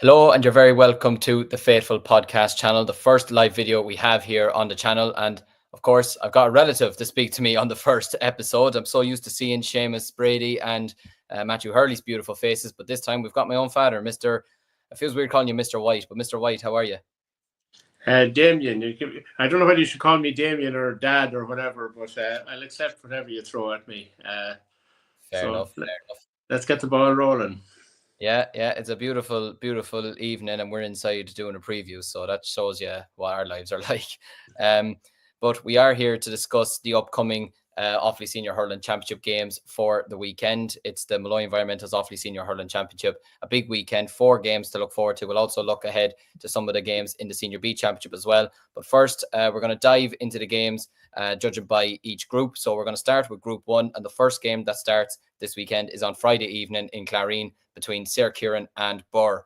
Hello, and you're very welcome to the Faithful Podcast channel, the first live video we have here on the channel. And of course, I've got a relative to speak to me on the first episode. I'm so used to seeing Seamus Brady and Matthew Hurley's beautiful faces, but this time we've got my own father, Mr. It feels weird calling you Mr. White, but Mr. White, how are you? Damian, I don't know whether you should call me Damian or Dad or whatever, but I'll accept whatever you throw at me. Fair enough. Let's get the ball rolling. Yeah, it's a beautiful, beautiful evening, and we're inside doing a preview, so that shows you what our lives are like. But we are here to discuss the upcoming Offaly Senior Hurling Championship games for the weekend. It's the Malloy Environmentals Offaly Senior Hurling Championship, a big weekend, 4 games to look forward to. We'll also look ahead to some of the games in the Senior B Championship as well. But first, we're going to dive into the games, judging by each group. So we're going to start with Group 1, and the first game that starts this weekend is on Friday evening in Clarine between Sir Kieran and Burr.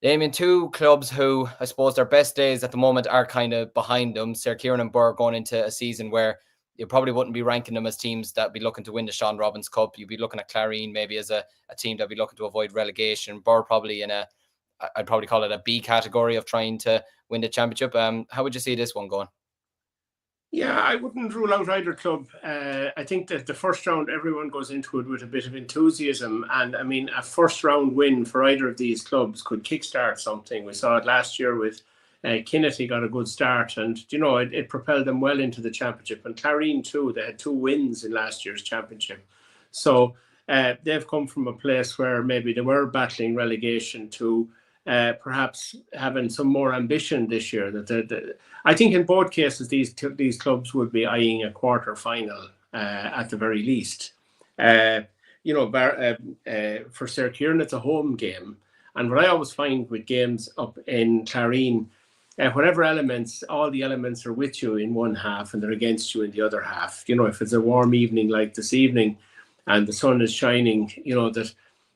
Naming two clubs who I suppose their best days at the moment are kind of behind them. Sir Kieran and Burr going into a season where you probably wouldn't be ranking them as teams that be looking to win the Sean Robbins Cup. You'd be looking at Clarine maybe as a team that be looking to avoid relegation. Burr probably I'd probably call it a B category of trying to win the championship. How would you see this one going? Yeah, I wouldn't rule out either club. I think that the first round, everyone goes into it with a bit of enthusiasm. And I mean, a first round win for either of these clubs could kickstart something. We saw it last year with Kinnity got a good start, and it propelled them well into the championship. And Clarine too, they had 2 wins in last year's championship. So they've come from a place where maybe they were battling relegation to perhaps having some more ambition this year. I think in both cases, these clubs would be eyeing a quarter final at the very least. For Sir Kieran, it's a home game. And what I always find with games up in Clarine, whatever elements, all the elements are with you in one half and they're against you in the other half. If it's a warm evening like this evening and the sun is shining, that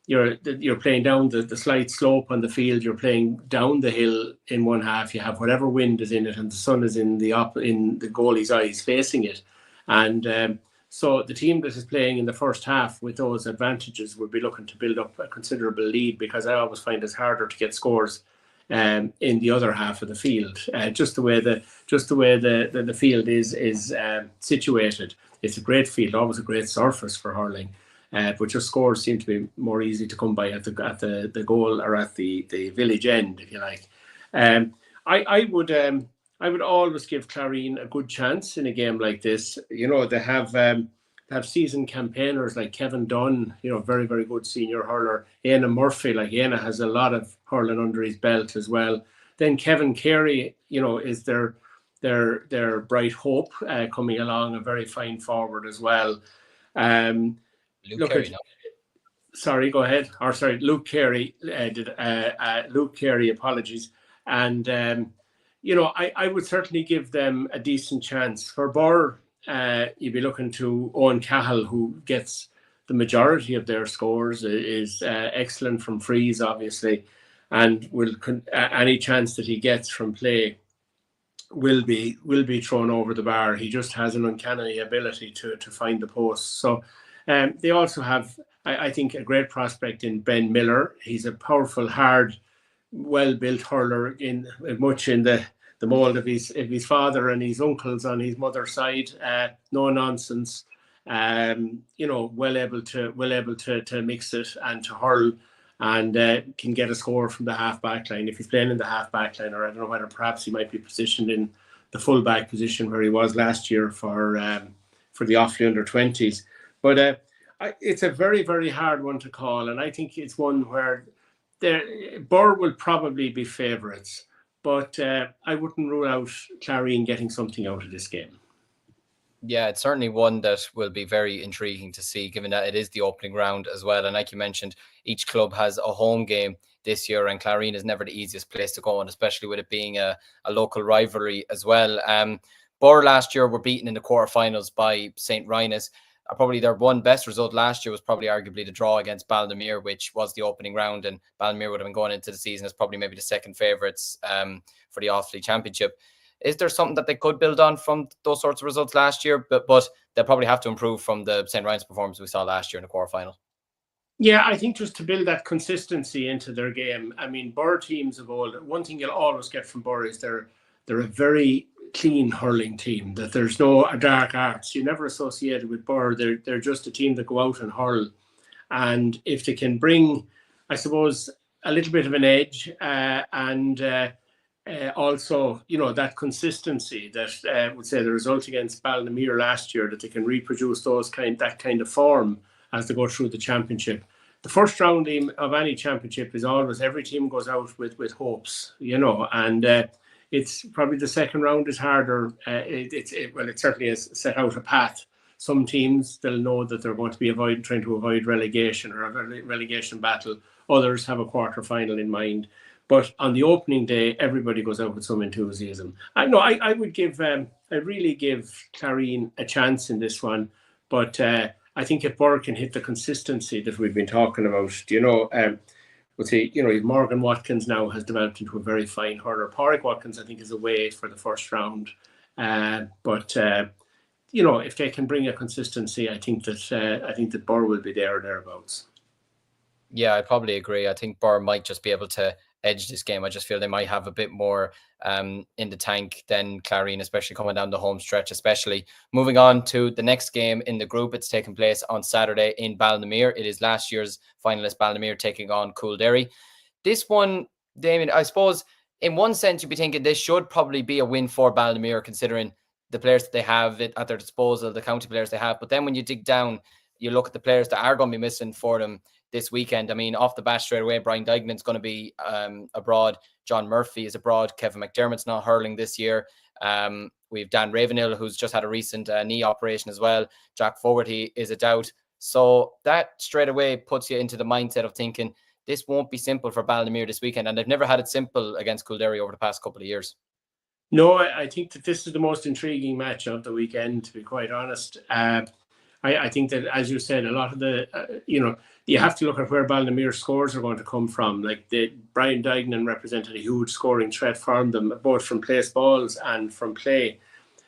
you're playing down the slight slope on the field, you're playing down the hill in one half, you have whatever wind is in it and the sun is in the goalie's eyes facing it. And so the team that is playing in the first half with those advantages will be looking to build up a considerable lead, because I always find it's harder to get scores in the other half of the field. Just the way the field is situated. It's a great field, always a great surface for hurling. But just scores seem to be more easy to come by at the goal or at the village end, if you like. I would always give Clarine a good chance in a game like this. They have seasoned campaigners like Kevin Dunn, very, very good senior hurler. Éanna Murphy, Éanna has a lot of hurling under his belt as well. Then Kevin Carey, is their bright hope coming along, a very fine forward as well. Luke Carey, sorry, go ahead. Or sorry, Luke Carey Luke Carey, apologies. And I would certainly give them a decent chance. For Burr, you'd be looking to Owen Cahill, who gets the majority of their scores, is excellent from frees, obviously, and will any chance that he gets from play will be thrown over the bar. He just has an uncanny ability to find the post. So they also have, I think, a great prospect in Ben Miller. He's a powerful, hard, well-built hurler, much in the mold of his father and his uncles on his mother's side. No nonsense. Well able to mix it and to hurl, and can get a score from the half back line if he's playing in the half back line, or I don't know whether perhaps he might be positioned in the full back position where he was last year for the Offaly under-20s. But it's a very, very hard one to call, and I think it's one where Burr will probably be favourites, but I wouldn't rule out Clarine getting something out of this game. Yeah, it's certainly one that will be very intriguing to see, given that it is the opening round as well. And like you mentioned, each club has a home game this year, and Clarine is never the easiest place to go, and especially with it being a local rivalry as well. Burr last year were beaten in the quarterfinals by St. Rynagh's. Probably their one best result last year was probably arguably the draw against Ballinamere, which was the opening round, and Ballinamere would have been going into the season as probably maybe the second favourites for the Offaly Championship. Is there something that they could build on from those sorts of results last year? But they'll probably have to improve from the St. Rynagh's performance we saw last year in the quarterfinal. Yeah, I think just to build that consistency into their game. I mean, Burr teams of old, one thing you'll always get from Burr is they're a very clean hurling team, that there's no dark arts. You never associate it with Burr. They're just a team that go out and hurl. And if they can bring, I suppose, a little bit of an edge and also, that consistency that would say the result against Ballinamere last year, that they can reproduce that kind of form as they go through the championship. The first round of any championship is always, every team goes out with hopes, and it's probably the second round is harder. It certainly has set out a path. Some teams, they'll know that they're going to be trying to avoid relegation or a relegation battle. Others have a quarter final in mind. But on the opening day, everybody goes out with some enthusiasm. I really give Clarine a chance in this one. But I think if Burr can hit the consistency that we've been talking about, we'll say, Morgan Watkins now has developed into a very fine hurler. Pádraig Watkins, I think, is away for the first round. But if they can bring a consistency, I think that Burr will be there or thereabouts. Yeah, I probably agree. I think Burr might just be able to edge this game. I just feel they might have a bit more in the tank than Clarine, especially coming down the home stretch. Especially moving on to the next game in the group, it's taking place on Saturday in Ballinamere. It is last year's finalist Ballinamere taking on Coolderry. This one, Damian, I suppose in one sense you'd be thinking this should probably be a win for Ballinamere, considering the players that they have at their disposal, the county players they have. But then when you dig down, you look at the players that are going to be missing for them this weekend. I mean, off the bat straight away, Brian Dignan's going to be abroad. John Murphy is abroad. Kevin McDermott's not hurling this year. We have Dan Ravenhill, who's just had a recent knee operation as well. Jack Fogarty is a doubt. So that straight away puts you into the mindset of thinking this won't be simple for Ballinamere this weekend. And they've never had it simple against Coolderry over the past couple of years. No, I think that this is the most intriguing match of the weekend, to be quite honest. I think that, as you said, a lot of the, you have to look at where Ballinamere scores are going to come from. Like Brian Dignan represented a huge scoring threat for them, both from place balls and from play.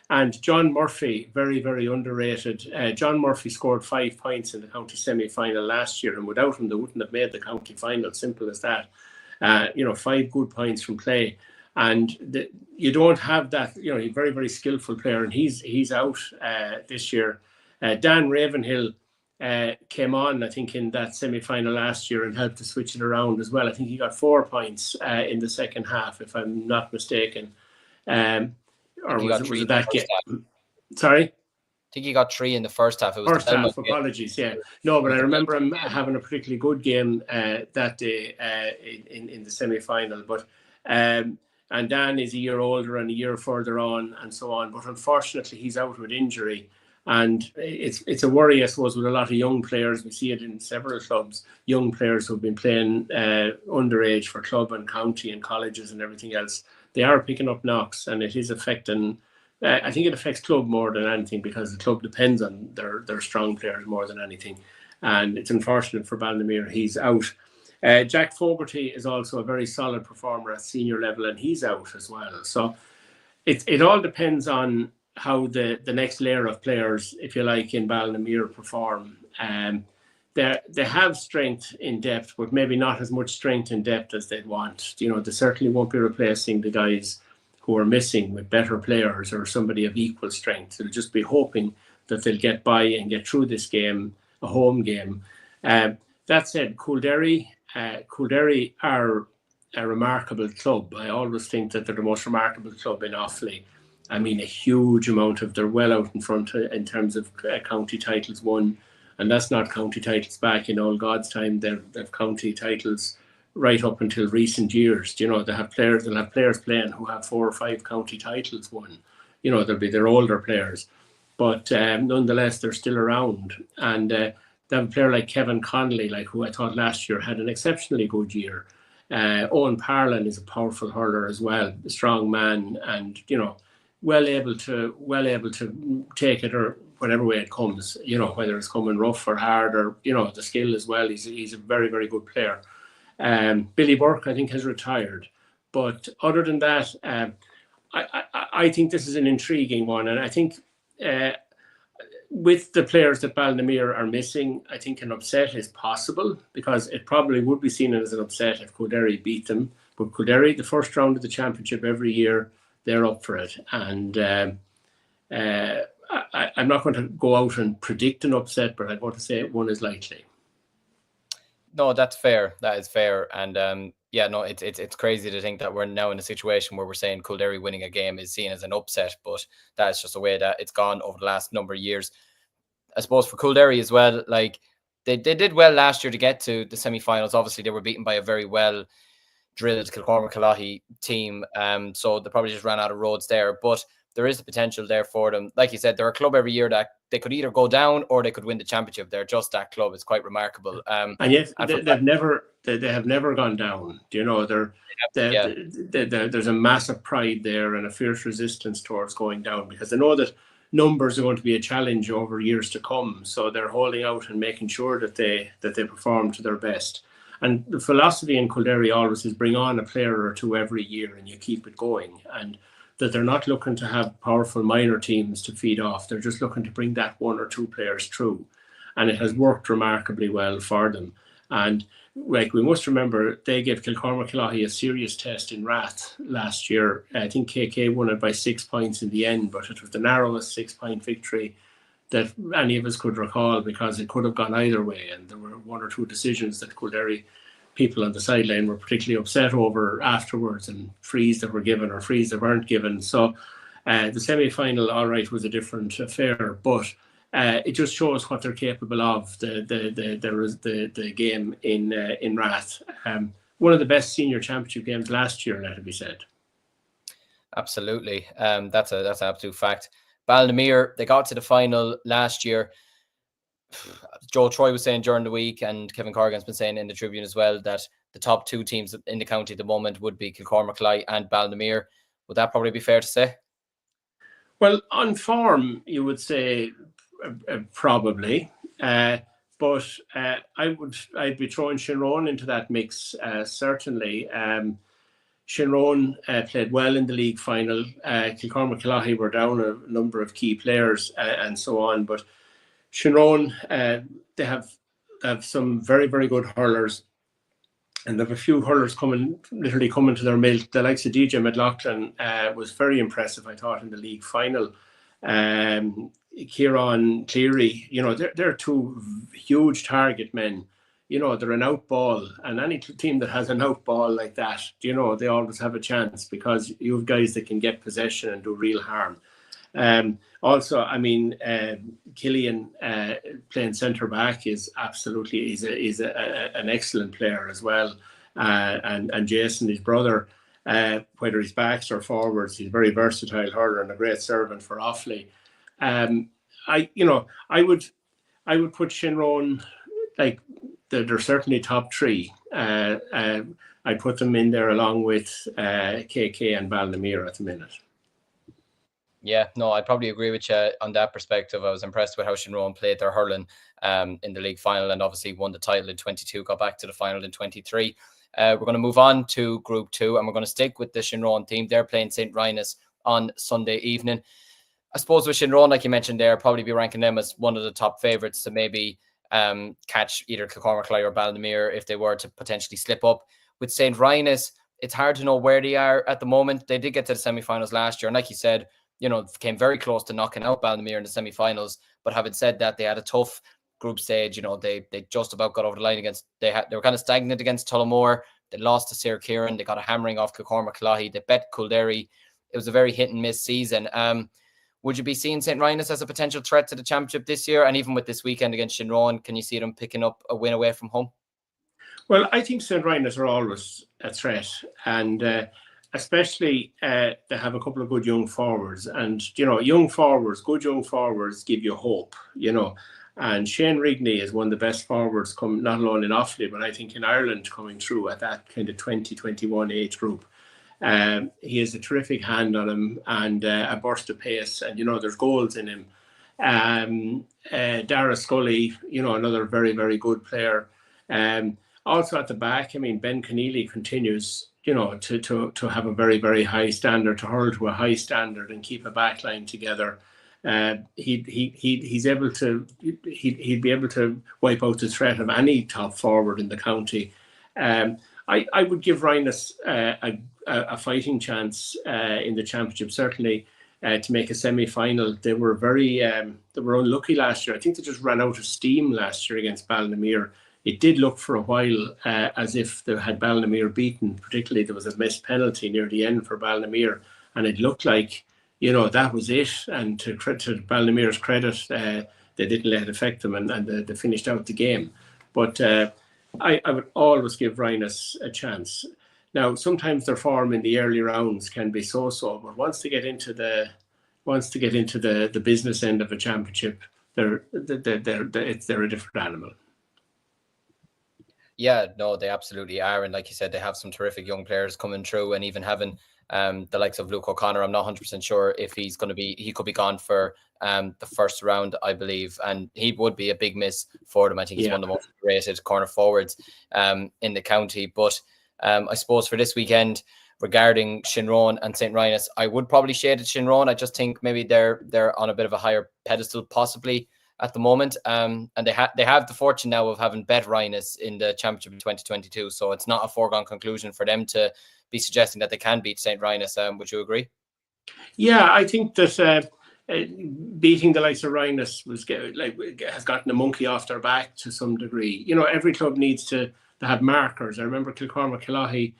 And John Murphy, very, very underrated. John Murphy scored 5 points in the county semi-final last year, and without him, they wouldn't have made the county final. Simple as that. 5 good points from play. And you don't have that, he's a very, very skillful player, and he's out this year. Dan Ravenhill came on, I think, in that semi-final last year and helped to switch it around as well. I think he got 4 points in the second half, if I'm not mistaken. Or was it that game? Sorry? I think he got 3 in the first half. It was first half, apologies, yeah. No, but I remember him having a particularly good game that day in the semi-final. But and Dan is a year older and a year further on and so on. But unfortunately, he's out with injury. And it's a worry, I suppose, with a lot of young players. We see it in several clubs, young players who've been playing underage for club and county and colleges and everything else. They are picking up knocks, and it is affecting, I think it affects club more than anything, because the club depends on their strong players more than anything. And it's unfortunate for Ballinamere, he's out. Jack Fogarty is also a very solid performer at senior level, and he's out as well. So it all depends on how the next layer of players, if you like, in Ballinamere perform. They have strength in depth, but maybe not as much strength in depth as they'd want. They certainly won't be replacing the guys who are missing with better players or somebody of equal strength. They'll just be hoping that they'll get by and get through this game, a home game. That said, Coolderry are a remarkable club. I always think that they're the most remarkable club in Offaly. I mean, a huge amount of, they're well out in front in terms of county titles won. And that's not county titles back in old God's time. They've county titles right up until recent years. They'll have players playing who have 4 or 5 county titles won. They'll be their older players. But nonetheless, they're still around. And they have a player like Kevin Connolly, who I thought last year had an exceptionally good year. Owen Parlin is a powerful hurler as well, a strong man, and well able to take it or whatever way it comes, whether it's coming rough or hard, or the skill as well. He's a very, very good player. Billy Burke, I think, has retired, but other than that, I think this is an intriguing one, and I think with the players that Ballymere are missing, I think an upset is possible, because it probably would be seen as an upset if Kildare beat them. But Kildare, the first round of the championship every year, they're up for it. And I'm not going to go out and predict an upset, but I'm going to say one is likely. No, that's fair. That is fair. And yeah, no, it's crazy to think that we're now in a situation where we're saying Kildare winning a game is seen as an upset, but that's just the way that it's gone over the last number of years. I suppose for Kildare as well, like they did well last year to get to the semi-finals. Obviously, they were beaten by a very well drilled Kilcormac team, so they probably just ran out of roads there. But there is the potential there for them. Like you said, they're a club every year that they could either go down or they could win the championship. They're just that club. It's quite remarkable. And yet they have never gone down. You know, there's a massive pride there and a fierce resistance towards going down, because they know that numbers are going to be a challenge over years to come. So they're holding out and making sure that they perform to their best. And the philosophy in Kildare always is bring on a player or two every year and you keep it going. And that they're not looking to have powerful minor teams to feed off. They're just looking to bring that one or two players through. And it has worked remarkably well for them. And like, we must remember, they gave Kilcormac a serious test in Rath last year. I think KK won it by 6 points in the end, but it was the narrowest 6-point victory that any of us could recall, because it could have gone either way. And there were one or two decisions that Kildare people on the sideline were particularly upset over afterwards, and frees that were given or frees that weren't given. So the semi-final, all right, was a different affair, but it just shows what they're capable of. The game in Rath, one of the best senior championship games last year, let it be said. Absolutely, that's an absolute fact. Ballymere, they got to the final last year. Joe Troy was saying during the week, and Kevin Corrigan's been saying in the Tribune as well, that the top two teams in the county at the moment would be Kilcormac and Ballymere. Would that probably be fair to say? Well, on form, you would say probably, but I'd be throwing Shinrone into that mix, certainly. Shinrone played well in the league final. Kilcormac were down a number of key players and so on, but Shinrone, they have some very, very good hurlers, and they have a few hurlers literally coming to their milk. The likes of DJ McLaughlin was very impressive, I thought, in the league final. Kieran Cleary, you know, they're two huge target men. You know, they're an out ball, and any team that has an out ball like that, you know, they always have a chance, because you have guys that can get possession and do real harm. Also, I mean, Killian playing centre back is absolutely an excellent player as well, and Jason, his brother, whether he's backs or forwards, he's a very versatile hurler and a great servant for Offaly. I would put Shinrone, like, they're certainly top three. I'd put them in there along with KK and Ballymere at the minute. Yeah, no, I'd probably agree with you on that perspective. I was impressed with how Shinrone played their hurling in the league final, and obviously won the title in 22, got back to the final in 23. We're going to move on to Group 2, and we're going to stick with the Shinrone team. They're playing St. Rynagh's on Sunday evening. I suppose with Shinrone, like you mentioned there, probably be ranking them as one of the top favourites to maybe catch either Kilcormac or Ballymere if they were to potentially slip up. With St. Rynagh's, it's hard to know where they are at the moment. They did get to the semi-finals last year, and like you said, you know, came very close to knocking out Ballymere in the semi-finals. But having said that, they had a tough group stage. You know, they just about got over the line against. They were kind of stagnant against Tullamore. They lost to Sir Kieran. They got a hammering off Kilcormac. They bet Kildare. It was a very hit and miss season. Would you be seeing St. Rynagh's as a potential threat to the championship this year? And even with this weekend against Shinrone, can you see them picking up a win away from home? Well, I think St. Rynagh's are always a threat, and especially they have a couple of good young forwards, and you know, good young forwards give you hope, you know. And Shane Rigney is one of the best forwards come not alone in Offaly, but I think in Ireland, coming through at that kind of 20-21 age group. He has a terrific hand on him and a burst of pace, and you know, there's goals in him. Dara Scully, you know, another very, very good player. Also at the back, I mean, Ben Keneally continues, you know, to have a very, very high standard, to hurl to a high standard and keep a back line together. he's able to he'd be able to wipe out the threat of any top forward in the county. I would give Rhinus a fighting chance in the championship, certainly to make a semi-final. They were they were unlucky last year. I think they just ran out of steam last year against Ballinamere. It did look for a while as if they had Ballinamere beaten. Particularly, there was a missed penalty near the end for Ballinamere, and it looked like, that was it. And to Ballinamere's credit, they didn't let it affect them, and they finished out the game. But I would always give Rhinus a chance. Now, sometimes their form in the early rounds can be so-so, but once they get into the business end of a championship, they're a different animal. Yeah, no, they absolutely are. And like you said, they have some terrific young players coming through, and even having the likes of Luke O'Connor. I'm not 100% sure if he could be gone for the first round, I believe. And he would be a big miss for them. I think he's one of the most rated corner forwards in the county. But I suppose for this weekend, regarding Shinrone and St. Rhinus, I would probably shade at Shinrone. I just think maybe they're on a bit of a higher pedestal, possibly, at the moment, and they have the fortune now of having bet Rhinus in the championship in 2022, so it's not a foregone conclusion for them to be suggesting that they can beat St. Rhinus. Would you agree? Yeah, I think that beating the likes of Rhinus has gotten a monkey off their back to some degree. Every club needs to have markers. I remember Kilcormac-Killahey,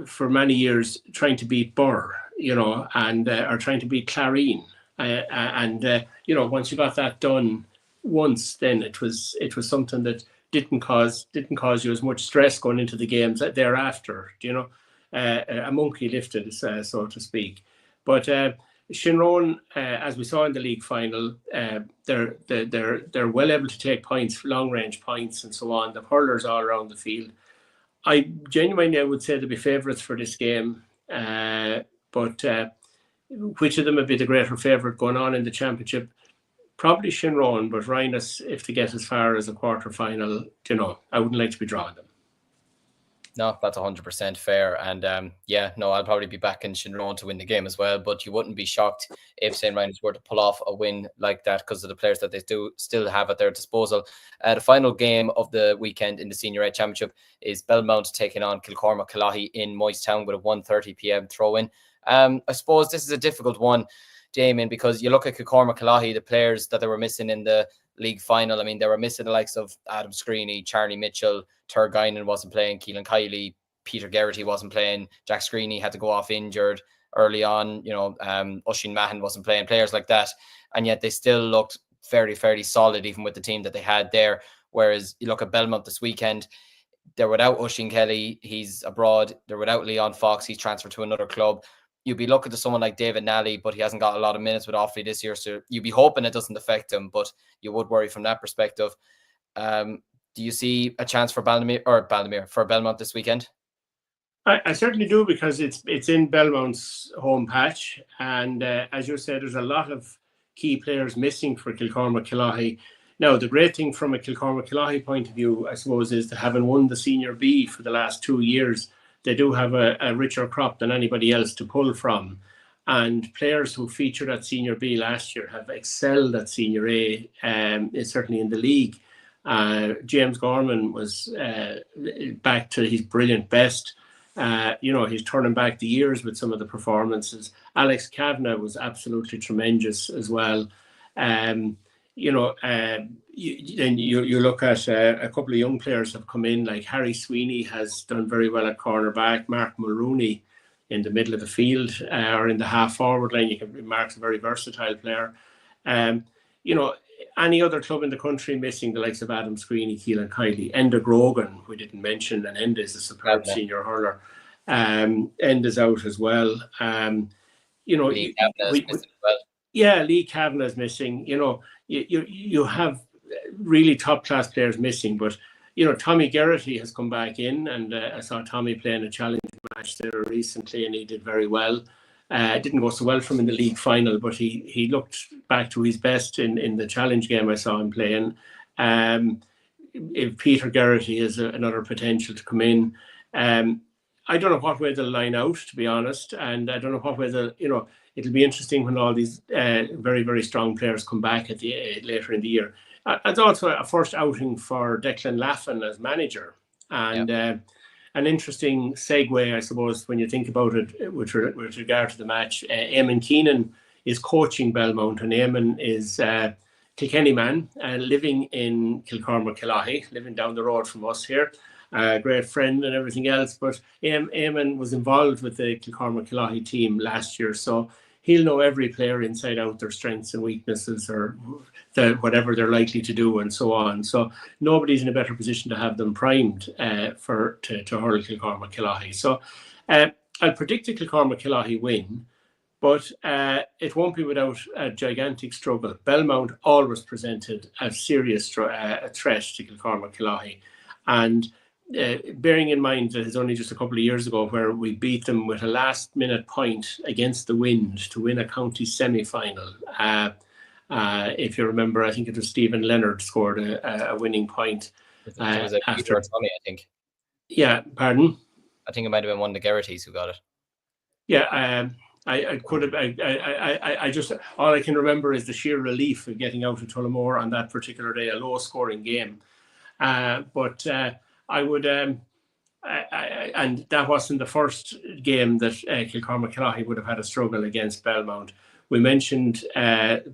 for many years trying to beat Burr, and or trying to beat Clarine. Once you got that done once, then it was something that didn't cause you as much stress going into the games thereafter. A monkey lifted, so to speak. But Shinrone, as we saw in the league final, they're well able to take points, long range points, and so on. The hurlers all around the field. I would say they'll be favourites for this game, but. Which of them would be the greater favourite going on in the championship? Probably Shinrone, but Rhinus, if they get as far as a quarter final, I wouldn't like to be drawing them. No, that's 100% fair. And I'll probably be backing Shinrone to win the game as well. But you wouldn't be shocked if St. Rhinus were to pull off a win like that because of the players that they do still have at their disposal. The final game of the weekend in the Senior A Championship is Belmont taking on Kilcormac-Killahey in Moy's Town with a 1:30 p.m. throw-in. I suppose this is a difficult one, Damian, because you look at Kilcormac-Killahey, the players that they were missing in the league final. I mean, they were missing the likes of Adam Screeney, Charlie Mitchell, Turgeinen wasn't playing, Keelan Kiley, Peter Geraghty wasn't playing, Jack Screeney had to go off injured early on, Oisin Mahan wasn't playing, players like that. And yet they still looked fairly, fairly solid, even with the team that they had there. Whereas you look at Belmont this weekend, they're without Oisin Kelly, he's abroad. They're without Leon Fox, he's transferred to another club. You'd be looking to someone like David Nally, but he hasn't got a lot of minutes with Offaly this year, so you'd be hoping it doesn't affect him, but you would worry from that perspective. Do you see a chance for Belmont this weekend? I certainly do, because it's in Belmont's home patch, and as you said, there's a lot of key players missing for Kilcormac-Killahey. Now, the great thing from a Kilcormac-Killahey point of view, I suppose, is that having won the Senior B for the last 2 years, they do have a richer crop than anybody else to pull from. And players who featured at Senior B last year have excelled at Senior A, certainly in the league. James Gorman was back to his brilliant best. He's turning back the years with some of the performances. Alex Kavanagh was absolutely tremendous as well. You look at a couple of young players have come in, like Harry Sweeney has done very well at cornerback. Mark Mulrooney in the middle of the field or in the half forward line. Mark's a very versatile player. Any other club in the country missing the likes of Adam Screeney, Keelan Kiley, Enda Grogan, we didn't mention, and Enda is a superb senior hurler. Enda's out as well. Lee Kavanagh is missing. You have really top class players missing, but Tommy Geraghty has come back in, and I saw Tommy playing a challenge match there recently, and he did very well. It didn't go so well for him in the league final, but he looked back to his best in the challenge game I saw him playing. If Peter Geraghty is another potential to come in, I don't know what way they'll line out, to be honest, and I don't know what way it'll be interesting when all these very, very strong players come back at the later in the year. It's also a first outing for Declan Laffin as manager, and an interesting segue, I suppose, when you think about it with regard to the match. Eamon Keenan is coaching Belmont, and Eamon is Kilkenny man, living in Kilcormac, Killahey, living down the road from us here. Great friend and everything else, but Eamon was involved with the Kilcormac Killahey team last year, so he'll know every player inside out, their strengths and weaknesses, or whatever they're likely to do, and so on. So nobody's in a better position to have them primed to hurl Kilcormac Killahey. So I'll predict a Kilcormac Killahey win, but it won't be without a gigantic struggle. Belmont always presented a serious threat to Kilcormac Killahey, and bearing in mind that it's only just a couple of years ago where we beat them with a last-minute point against the wind to win a county semi-final. If you remember, I think it was Stephen Leonard scored a winning point. It was after Tommy, I think. Yeah, pardon? I think it might have been one of the Geraghties who got it. Yeah, I could have. I just, all I can remember is the sheer relief of getting out of Tullamore on that particular day, a low-scoring game. But I would, and that wasn't the first game that Kilcormac Killahey would have had a struggle against Belmont. We mentioned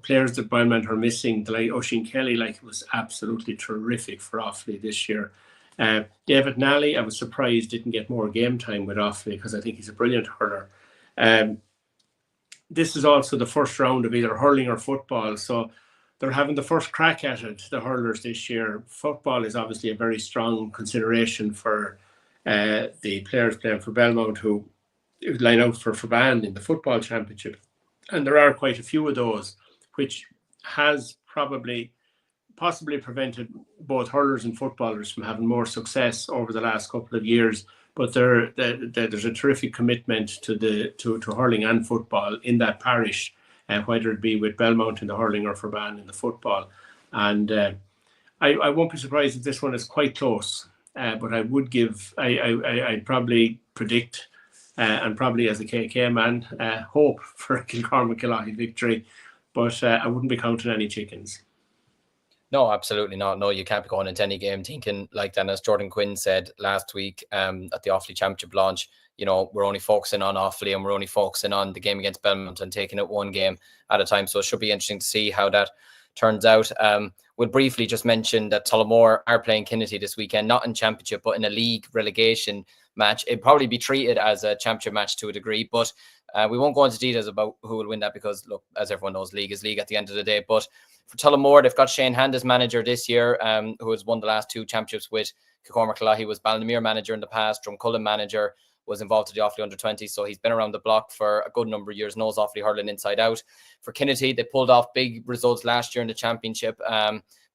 players that Belmont are missing, like Oisin Kelly, like, was absolutely terrific for Offaly this year. David Nally, I was surprised didn't get more game time with Offaly, because I think he's a brilliant hurler. This is also the first round of either hurling or football, so they're having the first crack at it, the hurlers this year. Football is obviously a very strong consideration for the players playing for Belmont who line out for Forban in the football championship. And there are quite a few of those, which has possibly prevented both hurlers and footballers from having more success over the last couple of years. But there's a terrific commitment to hurling and football in that parish, whether it be with Belmont in the hurling or Forban in the football. And I won't be surprised if this one is quite close, but I would give, I'd probably predict, and probably as a KK man, hope for a Kilcormac Killahey victory, but I wouldn't be counting any chickens. No, absolutely not. No, you can't be going into any game thinking like that. As Jordan Quinn said last week at the Offaly Championship launch, you know, we're only focusing on Offaly and we're only focusing on the game against Belmont and taking it one game at a time. So it should be interesting to see how that turns out. We'll briefly just mention that Tullamore are playing Kinnity this weekend, not in Championship, but in a league relegation match. It'd probably be treated as a Championship match to a degree, but we won't go into details about who will win that because, look, as everyone knows, league is league at the end of the day. But for Tullamore, they've got Shane Hand as manager this year, who has won the last two championships with Kilcormac Killahey, was Ballinamere manager in the past, Drumcullen manager, was involved with the Offaly under-20, so he's been around the block for a good number of years, knows Offaly hurling inside out. For Kinnity, they pulled off big results last year in the championship,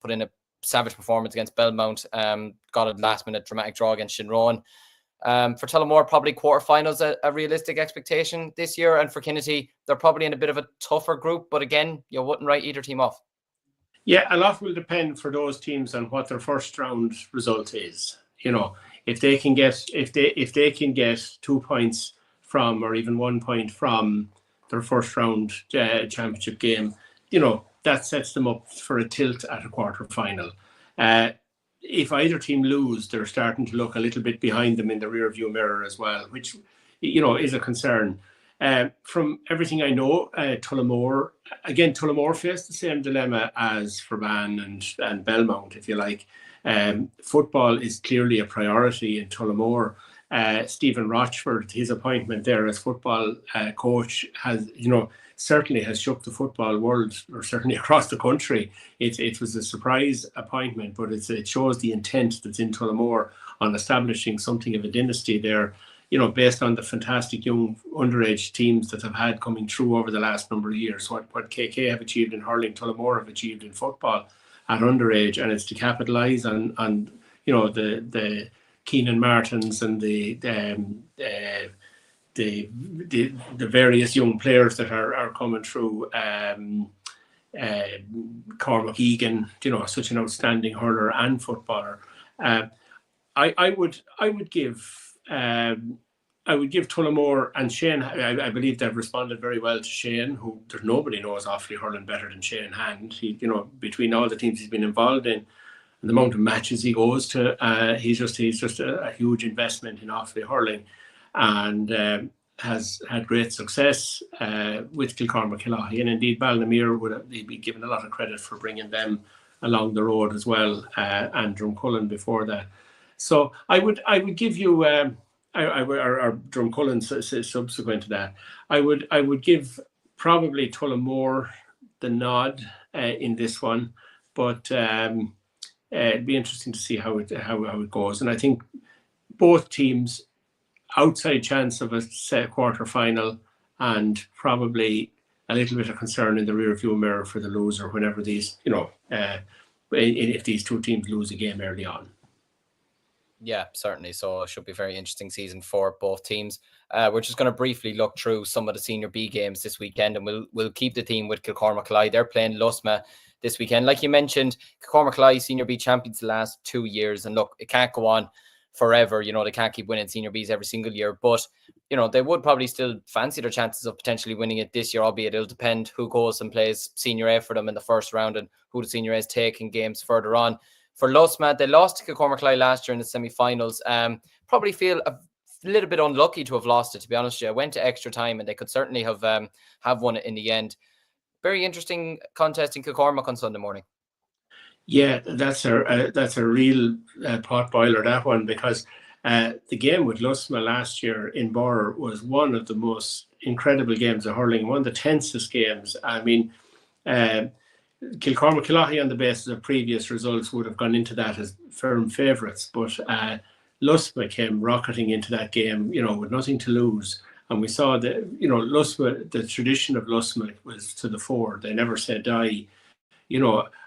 put in a savage performance against Belmont, got a last-minute dramatic draw against Shinrone. For Tullamore, probably quarterfinals a realistic expectation this year, and for Kinnity, they're probably in a bit of a tougher group, but again, you wouldn't write either team off. Yeah, a lot will depend for those teams on what their first round result is. You know, if they can get 2 points from, or even 1 point from their first round championship game, you know, that sets them up for a tilt at a quarter final. If either team lose, they're starting to look a little bit behind them in the rear view mirror as well, which, you know, is a concern. From everything I know, Tullamore faced the same dilemma as Forban and Belmont, if you like. Football is clearly a priority in Tullamore. Stephen Rochford, his appointment there as football coach has, you know, certainly has shook the football world, or certainly across the country. It was a surprise appointment, but it shows the intent that's in Tullamore on establishing something of a dynasty there, you know, based on the fantastic young underage teams that have had coming through over the last number of years. What KK have achieved in hurling, Tullamore have achieved in football at underage, and it's to capitalise on you know, the Keenan Martins and the various young players that are coming through. Cormac Egan, you know, such an outstanding hurler and footballer. I would give would give Tullamore and Shane. I believe they've responded very well to Shane, who there's nobody knows Offaly hurling better than Shane Hand. He, between all the teams he's been involved in and the amount of matches he goes to, he's just a huge investment in Offaly hurling, and has had great success with Kilcormac Killarney, and indeed Ballinamere would be given a lot of credit for bringing them along the road as well, and Drumcullen before that. So I would give you or Drumcullen subsequent to that. I would give probably Tullamore the nod in this one, but it'd be interesting to see how it goes. And I think both teams outside chance of a quarter final, and probably a little bit of concern in the rear view mirror for the loser whenever these, if these two teams lose a game early on. Yeah, certainly. So it should be a very interesting season for both teams. We're just going to briefly look through some of the Senior B games this weekend, and we'll keep the theme with Kilcormac Killarney. They're playing Lusma this weekend. Like you mentioned, Kilcormac Killarney Senior B champions the last 2 years, and look, it can't go on forever. They can't keep winning Senior Bs every single year, but they would probably still fancy their chances of potentially winning it this year, albeit it'll depend who goes and plays Senior A for them in the first round and who the Senior A's take in games further on. For Lusma, they lost to Kilcormac Killarney last year in the semi-finals. Probably feel a little bit unlucky to have lost it, to be honest with you. I went to extra time and they could certainly have won it in the end. Very interesting contest in Kilcormac on Sunday morning. Yeah, that's a real pot boiler, that one, because the game with Lusma last year in Borough was one of the most incredible games of hurling, one of the tensest games. I mean, Kilcormac Killarney, on the basis of previous results, would have gone into that as firm favourites, but Lusma came rocketing into that game, with nothing to lose. And we saw that, Lusma, the tradition of Lusma was to the fore. They never said die.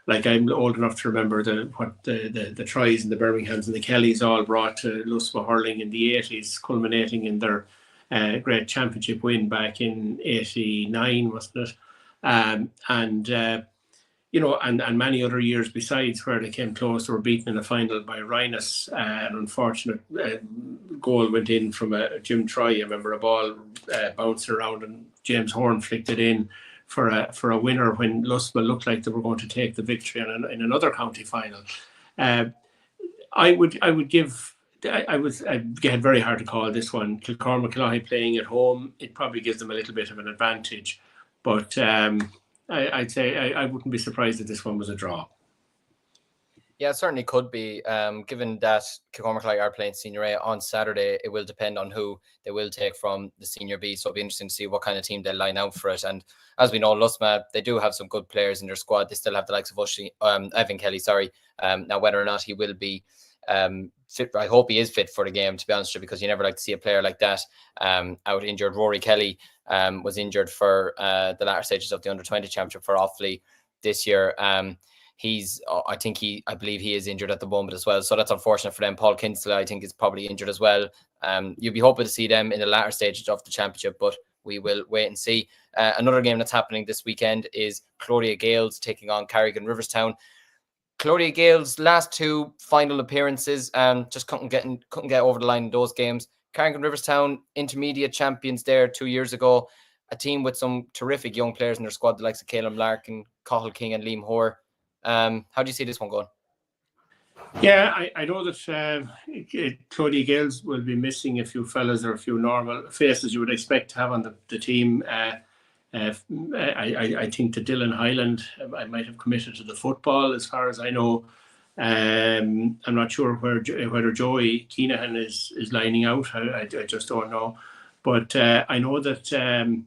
Like I'm old enough to remember the tries and the Birminghams and the Kellys all brought to Lusma hurling in the 80s, culminating in their great championship win back in 89, wasn't it? And many other years besides where they came close. They were beaten in the final by Rhinus. An unfortunate goal went in from a Jim Troy. I remember a ball bounced around and James Horn flicked it in for a winner when Lusma looked like they were going to take the victory in another county final. I would get very hard to call this one. Kilcormac Killarney playing at home, it probably gives them a little bit of an advantage, but I'd say I wouldn't be surprised if this one was a draw. Yeah, it certainly could be. Given that Kilcormac Killarney are playing Senior A on Saturday, it will depend on who they will take from the Senior B. So it'll be interesting to see what kind of team they line out for it. And as we know, Lusma, they do have some good players in their squad. They still have the likes of Evan Kelly, now whether or not he will be fit, I hope he is fit for the game, to be honest with you, because you never like to see a player like that out injured. Rory Kelly was injured for the latter stages of the Under-20 Championship for Offaly this year. I believe he is injured at the moment as well. So that's unfortunate for them. Paul Kinsley, I think, is probably injured as well. You'll be hoping to see them in the latter stages of the championship, but we will wait and see. Another game that's happening this weekend is Clodia Gales taking on Carrigan Riverstown. Clodia Gales' last two final appearances just couldn't get over the line in those games. Carrigan Riverstown, intermediate champions there 2 years ago. A team with some terrific young players in their squad, the likes of Caleb Larkin, Cathal King and Liam Hoare. How do you see this one going? Yeah, I know that Clodia Gales will be missing a few fellas or a few normal faces you would expect to have on the team. I think that Dylan Hyland, I might have committed to the football as far as I know. I'm not sure whether Joey Keenahan is lining out. I just don't know. But I know that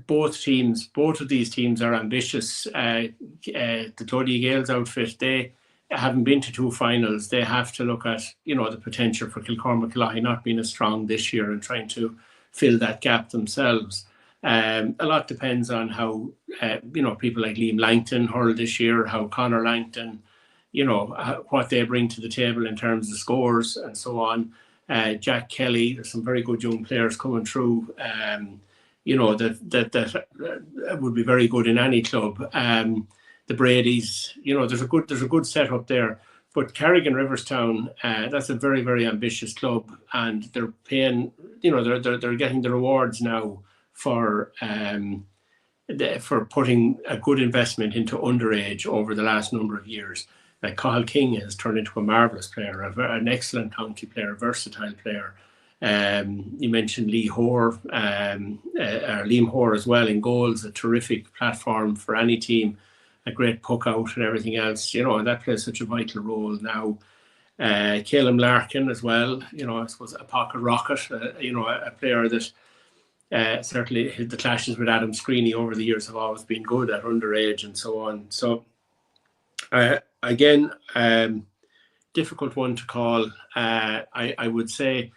both of these teams are ambitious. The Clodia Gales outfit, they haven't been to two finals. They have to look at the potential for Kilcormac Killarney not being as strong this year and trying to fill that gap themselves. A lot depends on how people like Liam Langton hurled this year, how Conor Langton, what they bring to the table in terms of scores and so on. Jack Kelly, there's some very good young players coming through. That would be very good in any club. The Brady's, there's a good setup there But Carrigan Riverstown, that's a very, very ambitious club, and they're paying, they're getting the rewards now for putting a good investment into underage over the last number of years. Like Cathal King has turned into a marvellous player, an excellent county player, a versatile player. You mentioned Liam Hoare as well in goals, a terrific platform for any team, a great puck out and everything else, and that plays such a vital role now. Caleb Larkin as well, I suppose a pocket rocket, a player that certainly the clashes with Adam Screeney over the years have always been good at underage and so on. So again, difficult one to call. I would say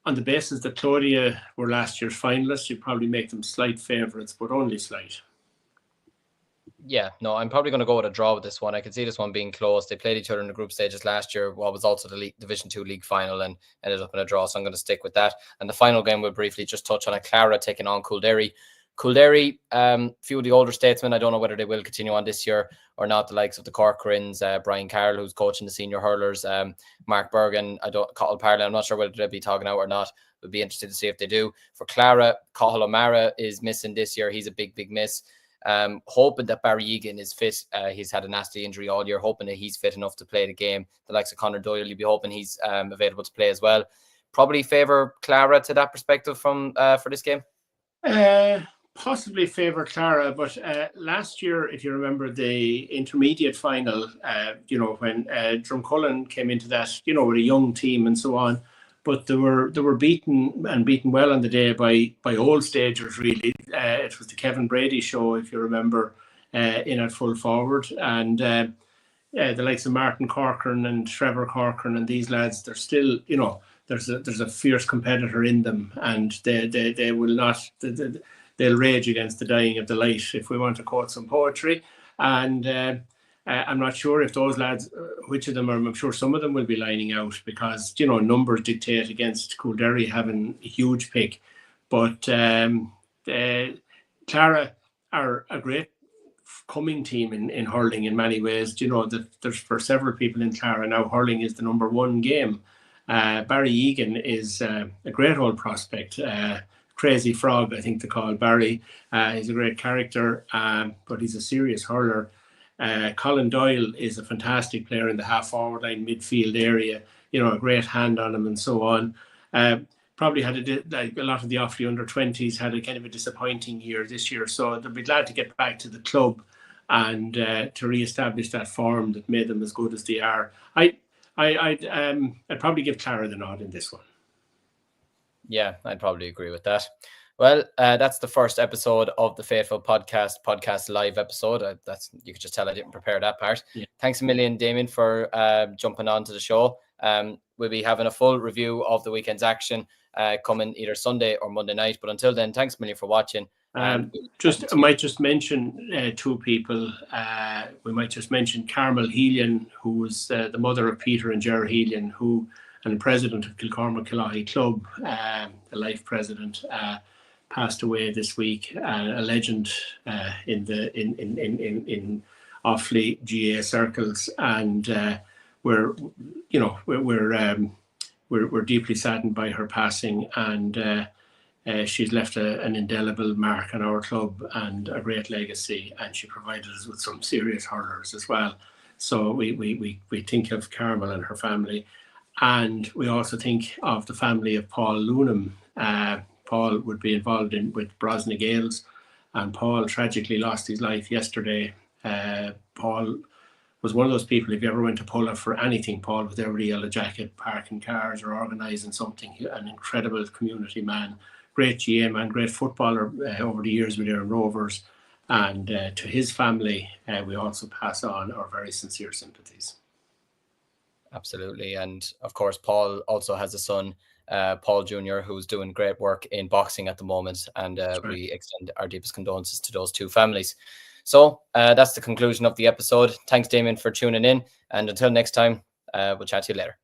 on the basis that Claudia were last year's finalists, you'd probably make them slight favourites, but only slight. Yeah, no, I'm probably going to go with a draw with this one. I can see this one being close. They played each other in the group stages last year, what was also the Division 2 league final, and ended up in a draw. So I'm going to stick with that. And the final game we'll briefly just touch on it. Clara taking on Coolderry. Coolderry, few of the older statesmen, I don't know whether they will continue on this year or not. The likes of the Corcorans, Brian Carroll, who's coaching the senior hurlers, Mark Bergen, Cathal Parley, I'm not sure whether they'll be talking out or not. We'll be interested to see if they do. For Clara, Cathal O'Mara is missing this year. He's a big miss. Hoping that Barry Egan is fit. He's had a nasty injury all year, hoping that he's fit enough to play the game. The likes of Conor Doyle, you'll be hoping he's available to play as well. Probably favour Clara to that perspective from for this game? Possibly favour Clara, but last year, if you remember the intermediate final, when Drumcullen came into that, with a young team and so on, but they were beaten well on the day by old stagers, really. It was the Kevin Brady show, if you remember, in at full forward. And the likes of Martin Corcoran and Trevor Corcoran and these lads, they're still, there's a fierce competitor in them, and they will not, they'll rage against the dying of the light, if we want to quote some poetry. And I'm not sure if those lads, which of them are, I'm sure some of them will be lining out because, numbers dictate against Coolderry having a huge pick. But Clara are a great coming team in hurling in many ways. That there's for several people in Clara now, hurling is the number one game. Barry Egan is a great old prospect. Crazy Frog, I think they call Barry. He's a great character, but he's a serious hurler. Colin Doyle is a fantastic player in the half-forward line, midfield area, a great hand on him and so on. Probably had a lot of the Offaly under-20s had a kind of a disappointing year this year, so they'll be glad to get back to the club and to re-establish that form that made them as good as they are. I'd probably give Clara the nod in this one. Yeah, I'd probably agree with that. Well, that's the first episode of the Faithful podcast live episode. You could just tell I didn't prepare that part. Yeah. Thanks a million, Damian, for jumping on to the show. We'll be having a full review of the weekend's action coming either Sunday or Monday night. But until then, thanks a million for watching. I might just mention two people. We might just mention Carmel Helian, who was the mother of Peter and Ger Helian, and president of Kilcormac Killahy Club, the life president. Passed away this week, a legend in Offaly GA circles, and we're deeply saddened by her passing, and she's left an indelible mark on our club and a great legacy, and she provided us with some serious hurlers as well. So we think of Carmel and her family, and we also think of the family of Paul Lunham. Paul would be involved with Brosna Gales, and Paul tragically lost his life yesterday. Paul was one of those people, if you ever went to Pulla for anything, Paul was there with a yellow jacket, parking cars or organising something. An incredible community man, great GA man, great footballer over the years with Éireann Rovers. And to his family, we also pass on our very sincere sympathies. Absolutely. And of course, Paul also has a son, Paul Jr., who's doing great work in boxing at the moment, and right. We extend our deepest condolences to those two families. So that's the conclusion of the episode. Thanks, Damian, for tuning in, and until next time, we'll chat to you later.